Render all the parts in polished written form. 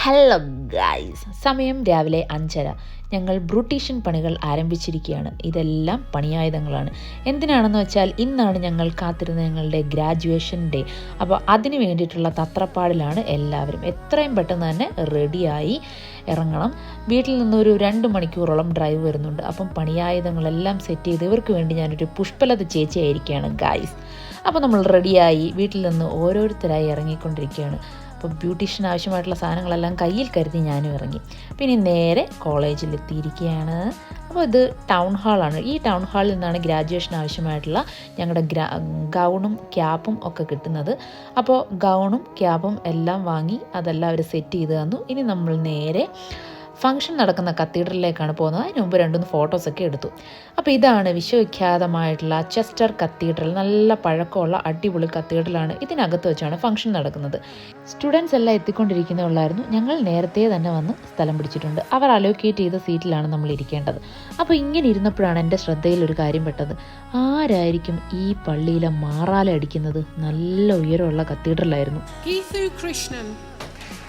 Hello guys, സമയം രാവിലെ 5:30. ഞങ്ങൾ ബ്യൂട്ടീഷ്യൻ പണികൾ ആരംഭിച്ചിരിക്കുകയാണ്. ഇതെല്ലാം പണിയായുധങ്ങളാണ്. എന്തിനാണെന്ന് വെച്ചാൽ ഇന്നാണ് ഞങ്ങൾ കാത്തിരുന്ന ഞങ്ങളുടെ ഗ്രാജുവേഷൻ ഡേ. അപ്പോൾ അതിന് വേണ്ടിയിട്ടുള്ള തത്രപ്പാടിലാണ് എല്ലാവരും. എത്രയും പെട്ടെന്ന് തന്നെ റെഡിയായി ഇറങ്ങണം. വീട്ടിൽ നിന്നൊരു 2 മണിക്കൂറോളം ഡ്രൈവ് വരുന്നുണ്ട്. അപ്പം പണിയായുധങ്ങളെല്ലാം സെറ്റ് ചെയ്ത് ഇവർക്ക് വേണ്ടി ഞാനൊരു പുഷ്പലത ചേച്ചിയായിരിക്കുകയാണ് ഗൈസ്. അപ്പോൾ നമ്മൾ റെഡിയായി വീട്ടിൽ നിന്ന് ഓരോരുത്തരായി ഇറങ്ങിക്കൊണ്ടിരിക്കുകയാണ്. അപ്പോൾ ബ്യൂട്ടീഷ്യൻ ആവശ്യമായിട്ടുള്ള സാധനങ്ങളെല്ലാം കയ്യിൽ കരുതി ഞാനും ഇറങ്ങി. പിന്നെ നേരെ കോളേജിലെത്തിയിരിക്കുകയാണ്. അപ്പോൾ ഇത് ടൗൺ ഹാളാണ്. ഈ ടൗൺ ഹാളിൽ നിന്നാണ് ഗ്രാജുവേഷൻ ആവശ്യമായിട്ടുള്ള ഞങ്ങളുടെ ഗൗണും ക്യാപ്പും ഒക്കെ കിട്ടുന്നത്. അപ്പോൾ ഗൗണും ക്യാപ്പും എല്ലാം വാങ്ങി അതെല്ലാം അവർ സെറ്റ് ചെയ്ത് തന്നു. ഇനി നമ്മൾ നേരെ ഫംഗ്ഷൻ നടക്കുന്ന കത്തീഡ്രലിലേക്കാണ് പോകുന്നത്. അതിന് മുമ്പ് 2-3 ഫോട്ടോസൊക്കെ എടുത്തു. അപ്പോൾ ഇതാണ് വിശ്വവിഖ്യാതമായിട്ടുള്ള ചെസ്റ്റർ കത്തീഡ്രൽ. നല്ല പഴക്കമുള്ള അടിപൊളി കത്തീഡ്രലാണ്. ഇതിനകത്ത് വെച്ചാണ് ഫംഗ്ഷൻ നടക്കുന്നത്. സ്റ്റുഡൻസ് എല്ലാം എത്തിക്കൊണ്ടിരിക്കുന്നുള്ളായിരുന്നു. ഞങ്ങൾ നേരത്തെ തന്നെ വന്ന് സ്ഥലം പിടിച്ചിട്ടുണ്ട്. അവർ അലോക്കേറ്റ് ചെയ്ത സീറ്റിലാണ് നമ്മൾ ഇരിക്കേണ്ടത്. അപ്പോൾ ഇങ്ങനെ ഇരുന്നപ്പോഴാണ് എൻ്റെ ശ്രദ്ധയിൽ ഒരു കാര്യം പെട്ടത്. ആരായിരിക്കും ഈ പള്ളിയിലെ മാറാല അടിക്കുന്നത്? നല്ല ഉയരമുള്ള കത്തീഡ്രലായിരുന്നു.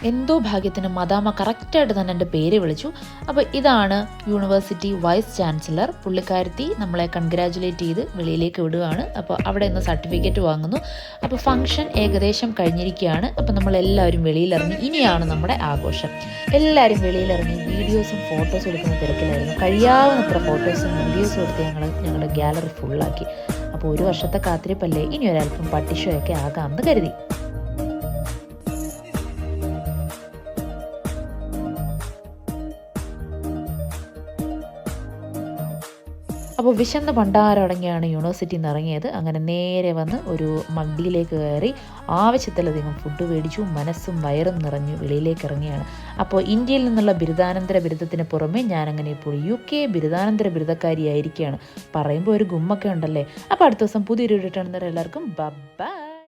എന്തോ ഭാഗ്യത്തിന് മദാമ കറക്റ്റായിട്ട് തന്നെ എൻ്റെ പേര് വിളിച്ചു. അപ്പോൾ ഇതാണ് യൂണിവേഴ്സിറ്റി വൈസ് ചാൻസലർ. പുള്ളിക്കാരത്തി നമ്മളെ കൺഗ്രാജുലേറ്റ് ചെയ്ത് വെളിയിലേക്ക് വിടുകയാണ്. അപ്പോൾ അവിടെ നിന്ന് സർട്ടിഫിക്കറ്റ് വാങ്ങുന്നു. അപ്പോൾ ഫംഗ്ഷൻ ഏകദേശം കഴിഞ്ഞിരിക്കുകയാണ്. അപ്പോൾ നമ്മളെല്ലാവരും വെളിയിലിറങ്ങി. ഇനിയാണ് നമ്മുടെ ആഘോഷം. എല്ലാവരും വെളിയിലിറങ്ങി വീഡിയോസും ഫോട്ടോസും എടുക്കുന്ന തിരക്കിലായിരുന്നു. കഴിയാവുന്നത്ര ഫോട്ടോസും വീഡിയോസും എടുത്ത് ഞങ്ങളുടെ ഗാലറി ഫുള്ളാക്കി. അപ്പോൾ 1 വർഷത്തെ കാത്തിരിപ്പല്ലേ, ഇനി ഒരല്പം പട്ടിഷയൊക്കെ ആകാമെന്ന് കരുതി. അപ്പോൾ വിശന്ന ഭണ്ഡാരടങ്ങിയാണ് യൂണിവേഴ്സിറ്റിയിൽ നിന്ന് ഇറങ്ങിയത്. അങ്ങനെ നേരെ വന്ന് ഒരു മഗ്ഡിയിലേക്ക് കയറി ആവശ്യത്തിലധികം ഫുഡ് മേടിച്ചു. മനസ്സും വയറും നിറഞ്ഞു വെളിയിലേക്ക് ഇറങ്ങിയാണ്. അപ്പോൾ ഇന്ത്യയിൽ നിന്നുള്ള ബിരുദാനന്തര ബിരുദത്തിന് പുറമെ ഞാനങ്ങനെ ഇപ്പോൾ UK ബിരുദാനന്തര ബിരുദക്കാരിയായിരിക്കുകയാണ്. പറയുമ്പോൾ ഒരു ഗുമ്മൊക്കെ ഉണ്ടല്ലേ. അപ്പോൾ അടുത്ത ദിവസം പുതിയൊരു റിട്ടേൺ എല്ലാവർക്കും ബൈ.